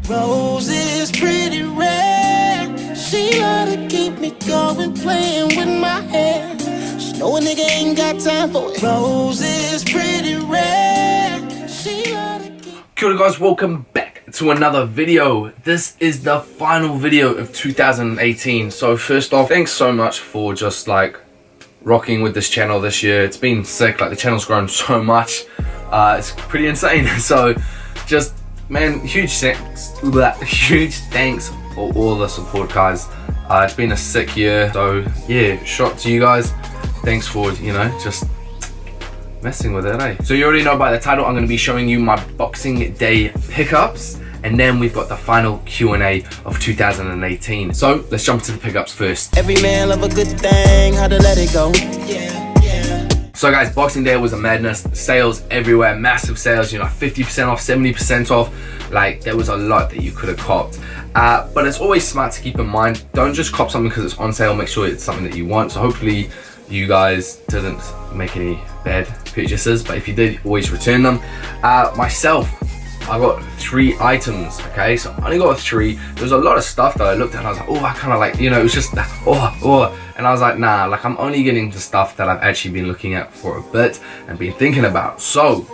Rose is pretty red. She love to keep me going, playing with my hair. She know a nigga ain't got time for it. Rose is pretty red. She love to keep. Kia ora guys, welcome back to another video. This is the final video of 2018. So first off, thanks so much for just like rocking with this channel this year. It's been sick, like the channel's grown so much. It's pretty insane. So just, man, huge thanks for all the support, guys. It's been a sick year. So yeah, shout to you guys. Thanks for, you know, just messing with it, eh? So you already know by the title, I'm going to be showing you my Boxing Day pickups, and then we've got the final Q&A of 2018. So let's jump to the pickups first. Every man love a good thing, how to let it go. Yeah, yeah. So guys, Boxing Day was a madness. Sales everywhere, massive sales, you know, 50% off, 70% off. Like, there was a lot that you could have copped. But it's always smart to keep in mind, don't just cop something because it's on sale, make sure it's something that you want. So hopefully you guys didn't make any bad purchases, but if you did, always return them. Myself, I got 3 items, okay? So I only got 3. There was a lot of stuff that I looked at and I was like, oh, I kind of like, you know, it was just, and I was like, nah, like I'm only getting the stuff that I've actually been looking at for a bit and been thinking about. So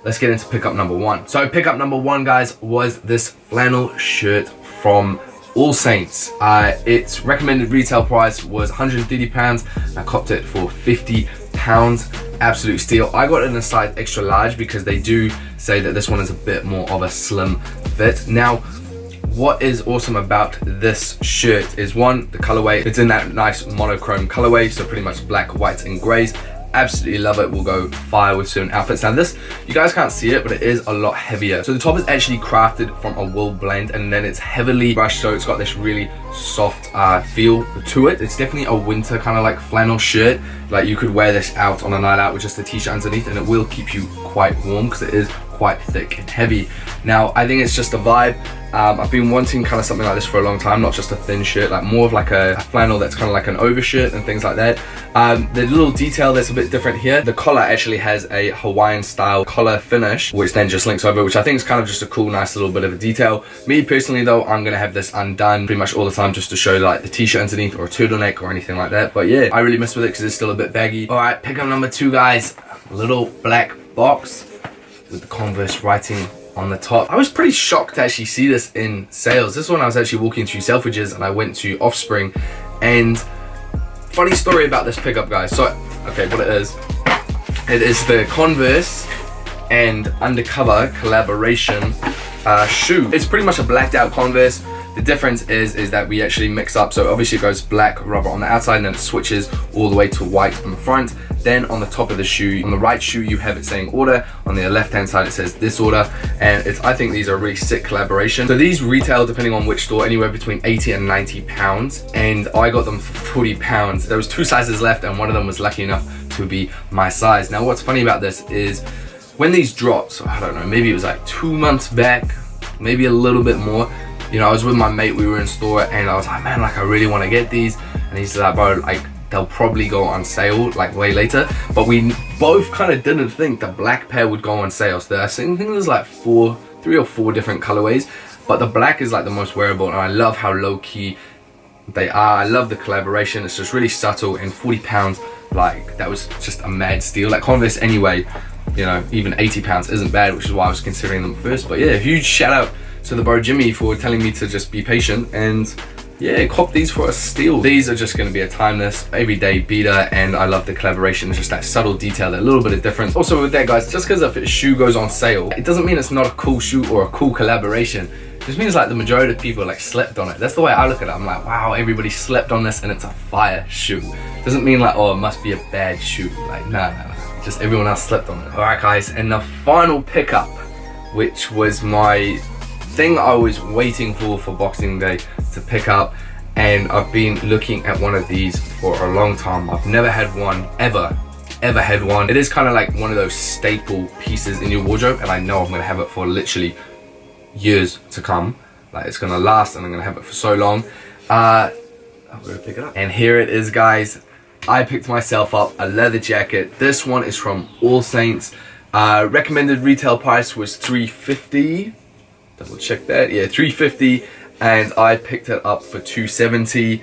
let's get into pickup number 1. So pickup number 1, guys, was this flannel shirt from All Saints. Its recommended retail price was £130. I copped it for £50. Absolute steal. I got it in a size extra large because they do say that this one is a bit more of a slim fit. Now, what is awesome about this shirt is, one, the colorway. It's in that nice monochrome colorway, so pretty much black, whites, and grays. Absolutely love it. Will go fire with certain outfits. Now this, you guys can't see it, but it is a lot heavier. So the top is actually crafted from a wool blend, and then it's heavily brushed, so it's got this really soft feel to it. It's definitely a winter kind of like flannel shirt. Like, you could wear this out on a night out with just a t-shirt underneath, and it will keep you quite warm because it is quite thick and heavy. Now I think it's just a vibe. I've been wanting kind of something like this for a long time, not just a thin shirt, like more of like a flannel that's kind of like an overshirt and things like that. The little detail that's a bit different here, the collar actually has a Hawaiian style collar finish, which then just links over, which I think is kind of just a cool, nice little bit of a detail. Me personally though, I'm gonna have this undone pretty much all the time just to show like the t-shirt underneath or a turtleneck or anything like that. But yeah, I really mess with it because it's still a bit baggy. All right, pickup number 2, guys, a little black box with the Converse writing on the top. I was pretty shocked to actually see this in sales. This one I was actually walking through Selfridges and I went to Offspring, and funny story about this pickup, guys. So, okay, what it is the Converse and Undercover collaboration shoe. It's pretty much a blacked out Converse. The difference is that we actually mix up, so obviously it goes black rubber on the outside and then it switches all the way to white on the front. Then on the top of the shoe, on the right shoe, you have it saying order. On the left hand side, it says this order. And I think these are a really sick collaboration. So these retail, depending on which store, anywhere between 80 and 90 pounds. And I got them for 40 pounds. There was 2 sizes left and one of them was lucky enough to be my size. Now what's funny about this is when these dropped, so I don't know, maybe it was like 2 months back, maybe a little bit more. You know, I was with my mate, we were in store and I was like, man, like I really want to get these. And he's like, bro, like they'll probably go on sale like way later. But we both kind of didn't think the black pair would go on sale. So I think there's like 3 or 4 different colorways, but the black is like the most wearable, and I love how low key they are. I love the collaboration. It's just really subtle, and 40 pounds, like that was just a mad steal. Like Converse anyway, you know, even 80 pounds isn't bad, which is why I was considering them first. But yeah, huge shout out to the bro Jimmy for telling me to just be patient, and yeah, cop these for a steal. These are just going to be a timeless, everyday beater, and I love the collaboration. It's just that subtle detail, that little bit of difference. Also with that, guys, just because a shoe goes on sale, it doesn't mean it's not a cool shoe or a cool collaboration. It just means like the majority of people like slept on it. That's the way I look at it. I'm like, wow, everybody slept on this and it's a fire shoe. It doesn't mean like, oh, it must be a bad shoe. Like, no. Just everyone else slept on it. All right, guys, and the final pickup, which was my thing I was waiting for Boxing Day to pick up, and I've been looking at one of these for a long time. I've never had one, ever had one. It is kind of like one of those staple pieces in your wardrobe, and I know I'm gonna have it for literally years to come. Like, it's gonna last and I'm gonna have it for so long. I'm gonna pick it up, and here it is, guys. I picked myself up a leather jacket. This one is from All Saints. Recommended retail price was $350. double check that, yeah, $350, and I picked it up for $270.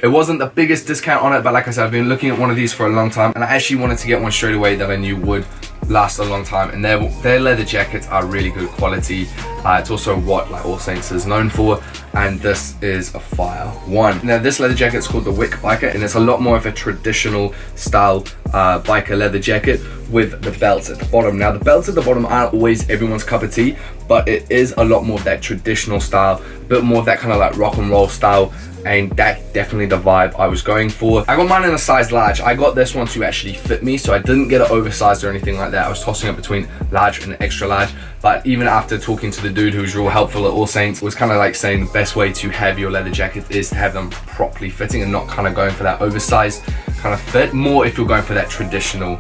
It wasn't the biggest discount on it, but like I said, I've been looking at one of these for a long time, and I actually wanted to get one straight away that I knew would last a long time, and their leather jackets are really good quality. It's also what like All Saints is known for, and this is a fire one. Now this leather jacket is called the Wick Biker, and it's a lot more of a traditional style biker leather jacket with the belts at the bottom. Now the belts at the bottom aren't always everyone's cup of tea, but it is a lot more of that traditional style, a bit more of that kind of like rock and roll style, and that's definitely the vibe I was going for. I got mine in a size large. I got this one to actually fit me, so I didn't get it oversized or anything like that. I was tossing it between large and extra large, but even after talking to the dude who was real helpful at All Saints, was kind of like saying the best way to have your leather jacket is to have them properly fitting and not kind of going for that oversized kind of fit. More if you're going for that traditional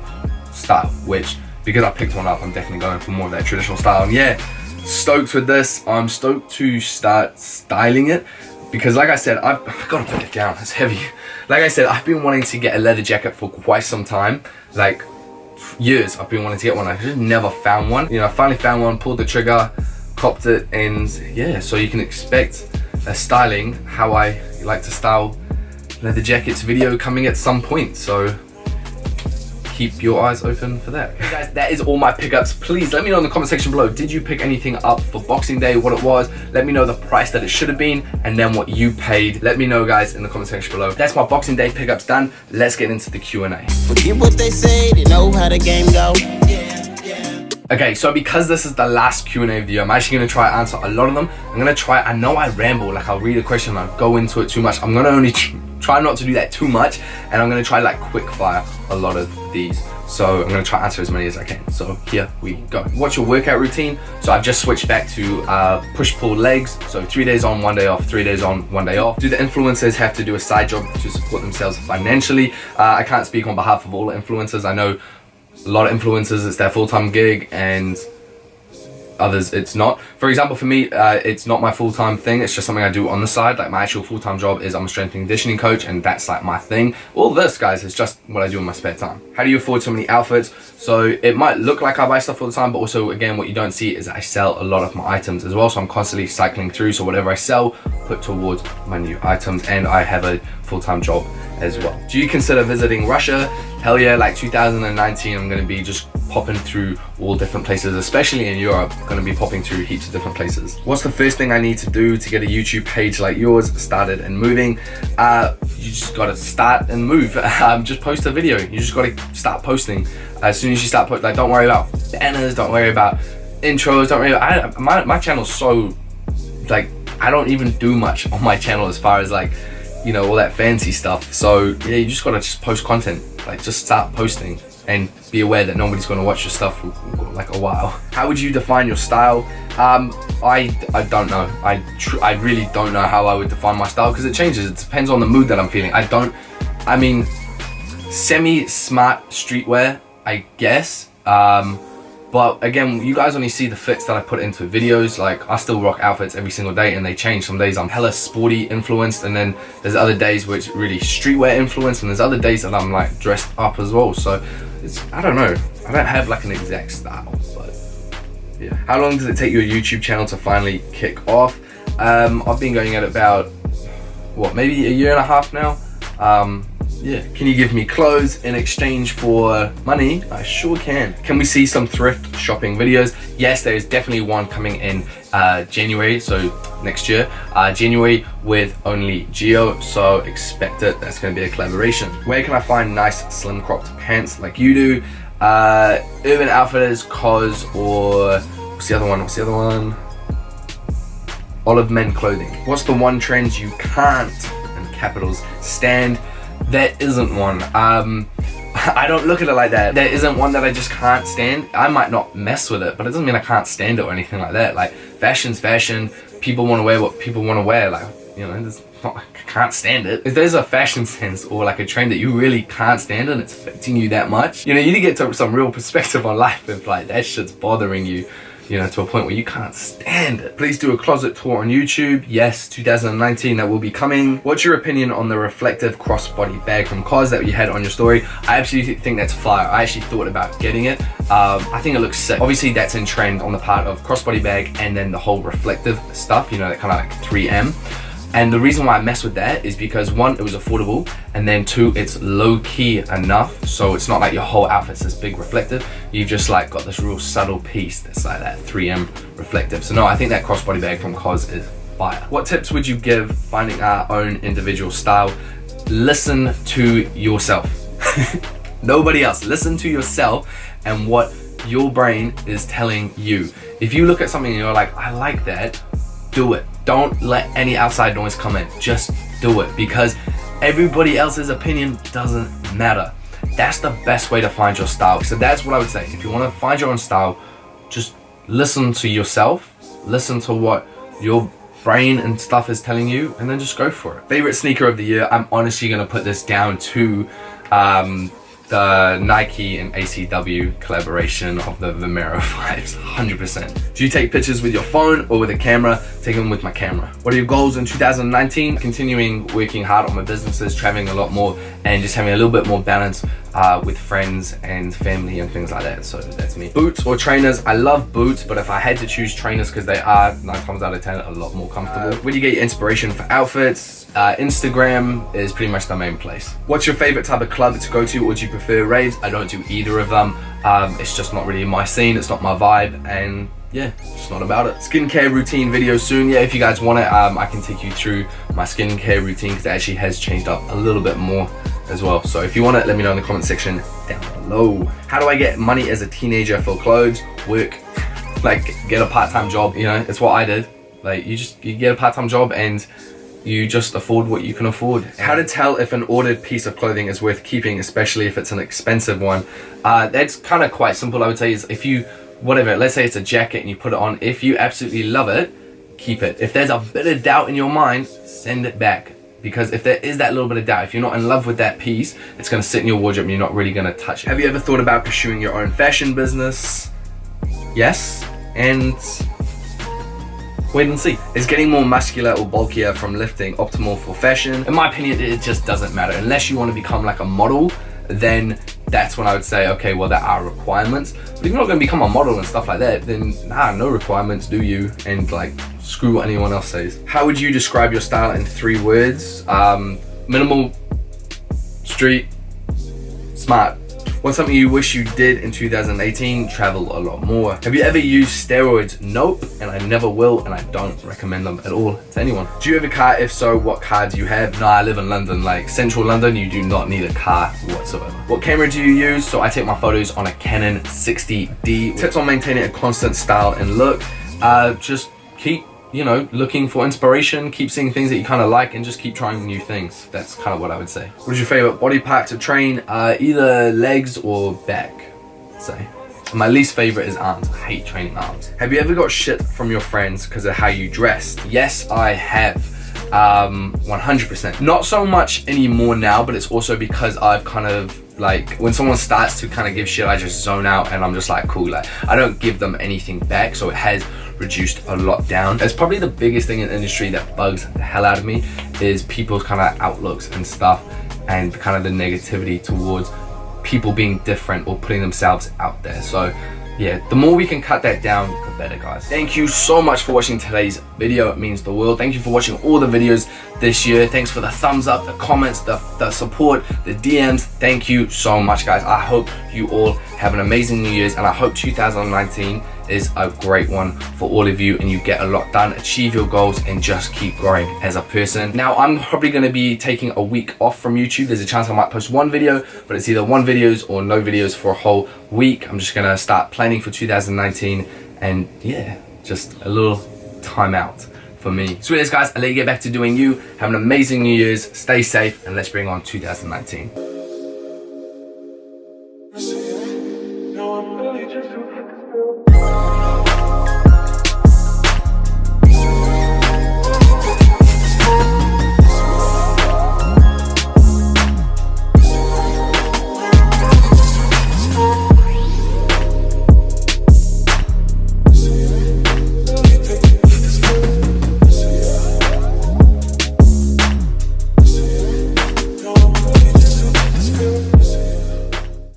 style, which, because I picked one up, I'm definitely going for more of that traditional style. And yeah, stoked with this. I'm stoked to start styling it, because like I said, I've got to put it down, it's heavy. Like I said, I've been wanting to get a leather jacket for quite some time, like years I've been wanting to get one. I just never found one. You know, I finally found one, pulled the trigger, copped it, and yeah, so you can expect a styling how I like to style leather jackets video coming at some point, so keep your eyes open for that. Okay, guys, that is all my pickups. Please let me know in the comment section below, did you pick anything up for Boxing Day, what it was? Let me know the price that it should have been, and then what you paid. Let me know, guys, in the comment section below. That's my Boxing Day pickups done. Let's get into the Q&A. Forget what they say, they know how the game go. Okay, so because this is the last Q&A video, I'm actually going to try to answer a lot of them. I'm going to try, I know I ramble, like I'll read a question and I'll go into it too much. I'm going to only try not to do that too much, and I'm going to try like quick fire a lot of these. So I'm going to try to answer as many as I can. So here we go. What's your workout routine? So I've just switched back to push-pull legs. So 3 days on, 1 day off, 3 days on, 1 day off. Do the influencers have to do a side job to support themselves financially? I can't speak on behalf of all the influencers. I know a lot of influencers, it's their full-time gig, and others it's not. For example, for me, it's not my full-time thing, it's just something I do on the side. Like my actual full-time job is I'm a strength and conditioning coach, and that's like my thing. All this, guys, is just what I do in my spare time. How do you afford so many outfits? So it might look like I buy stuff all the time, but also again, what you don't see is I sell a lot of my items as well, so I'm constantly cycling through. So whatever I sell, put towards my new items, and I have a full-time job as well. Do you consider visiting Russia? Hell yeah, like 2019, I'm gonna be just popping through all different places, especially in Europe. I'm gonna be popping through heaps of different places. What's the first thing I need to do to get a YouTube page like yours started and moving? You just gotta start and move. Just post a video. You just gotta start posting. As soon as you start posting, like, don't worry about banners, don't worry about intros, don't worry about, my channel's so, like, I don't even do much on my channel as far as like, you know, all that fancy stuff. So yeah, you just gotta just post content. Like, just start posting and be aware that nobody's gonna watch your stuff for like a while. How would you define your style? I don't know. I really don't know how I would define my style, because it changes. It depends on the mood that I'm feeling. I mean, semi-smart streetwear, I guess. But again, you guys only see the fits that I put into videos. Like, I still rock outfits every single day, and they change. Some days I'm hella sporty influenced, and then there's other days where it's really streetwear influenced, and there's other days that I'm like dressed up as well. So I don't know. I don't have like an exact style, but yeah. How long does it take your YouTube channel to finally kick off? I've been going at about, what, maybe a year and a half now. Yeah. Can you give me clothes in exchange for money? I sure can. Can we see some thrift shopping videos? Yes, there is definitely one coming in January, so next year, January, with only Geo, so expect it. That's going to be a collaboration. Where can I find nice slim cropped pants like you do? Urban Outfitters, Cos, or what's the other one? Olive Men Clothing. What's the one trend you can't, in capitals, stand? There isn't one. I don't look at it like that. There isn't one that I just can't stand. I might not mess with it, but it doesn't mean I can't stand it or anything like that. Like, fashion's fashion. People want to wear what people want to wear. Like, you know, I can't stand it. If there's a fashion sense or like a trend that you really can't stand and it's affecting you that much, you know, you need to get to some real perspective on life if like that shit's bothering you. you know, to a point where you can't stand it. Please do a closet tour on YouTube. Yes, 2019, that will be coming. What's your opinion on the reflective crossbody bag from COS that you had on your story? I absolutely think that's fire. I actually thought about getting it. I think it looks sick. Obviously that's in trend on the part of crossbody bag and then the whole reflective stuff, you know, that kind of like 3M. And the reason why I mess with that is because one, it was affordable, and then two, it's low-key enough, so it's not like your whole outfit's this big reflective. You've just like got this real subtle piece that's like that 3M reflective. So no, I think that crossbody bag from COS is fire. What tips would you give finding our own individual style? Listen to yourself. Nobody else. Listen to yourself and what your brain is telling you. If you look at something and you're like, I like that, do it. Don't let any outside noise come in. Just do it, because everybody else's opinion doesn't matter. That's the best way to find your style. So that's what I would say. If you want to find your own style, just listen to yourself, listen to what your brain and stuff is telling you, and then just go for it. Favorite sneaker of the year? I'm honestly gonna put this down to the Nike and ACW collaboration of the Vomero 5s, 100%. Do you take pictures with your phone or with a camera? Take them with my camera. What are your goals in 2019? Continuing working hard on my businesses, traveling a lot more, and just having a little bit more balance with friends and family and things like that. So that's me. Boots or trainers? I love boots, but if I had to choose trainers, because they are 9 times out of 10 a lot more comfortable. Where do you get your inspiration for outfits? Instagram is pretty much the main place. What's your favorite type of club to go to, or do you prefer raves? I don't do either of them. It's just not really my scene, it's not my vibe, and yeah, just not about it. Skincare routine video soon. Yeah, if you guys want it, I can take you through my skincare routine, because it actually has changed up a little bit more as well. So if you want it, let me know in the comment section down below. How do I get money as a teenager for clothes? Work, like get a part-time job, you know, it's what I did. Like you get a part-time job and you just afford what you can afford. How to tell if an ordered piece of clothing is worth keeping, especially if it's an expensive one? That's kind of quite simple, I would say. Is if you, whatever, let's say it's a jacket and you put it on, if you absolutely love it, keep it. If there's a bit of doubt in your mind, send it back. Because if there is that little bit of doubt, if you're not in love with that piece, it's gonna sit in your wardrobe and you're not really gonna touch it. Have you ever thought about pursuing your own fashion business? Yes, and wait and see. Is getting more muscular or bulkier from lifting optimal for fashion? In my opinion, it just doesn't matter. Unless you want to become like a model, then that's when I would say, okay, well, there are requirements. But if you're not going to become a model and stuff like that, then nah, no requirements, do you? And like, screw what anyone else says. How would you describe your style in 3 words? Minimal, street, smart. What's something you wish you did in 2018? Travel a lot more. Have you ever used steroids? Nope, and I never will, and I don't recommend them at all to anyone. Do you have a car? If so, what car do you have? No, I live in London, like central London. You do not need a car whatsoever. What camera do you use? So I take my photos on a Canon 60D. Tips on maintaining a constant style and look. Just keep, you know, looking for inspiration, keep seeing things that you kind of like, and just keep trying new things. That's kind of what I would say. What is your favorite body part to train? Either legs or back, I'd say. My least favorite is arms. I hate training arms. Have you ever got shit from your friends because of how you dressed? Yes, I have. 100%. Not so much anymore now, but it's also because I've kind of, like, when someone starts to kind of give shit, I just zone out and I'm just like, cool, like I don't give them anything back, so it has reduced a lot down. That's probably the biggest thing in the industry that bugs the hell out of me, is people's kind of outlooks and stuff, and kind of the negativity towards people being different or putting themselves out there. So yeah, the more we can cut that down, the better, guys. Thank you so much for watching today's video. It means the world. Thank you for watching all the videos this year. Thanks for the thumbs up, the comments, the support, the DMs. Thank you so much, guys. I hope you all have an amazing New Year's, and I hope 2019 is a great one for all of you, and you get a lot done, achieve your goals, and just keep growing as a person. Now, I'm probably going to be taking a week off from YouTube. There's a chance I might post 1 video, but it's either 1 videos or no videos for a whole week. I'm just going to start planning for 2019, and yeah, just a little time out for me. Sweet as, guys, I'll let you get back to doing you. Have an amazing New Year's, stay safe, and let's bring on 2019. No, I'm really just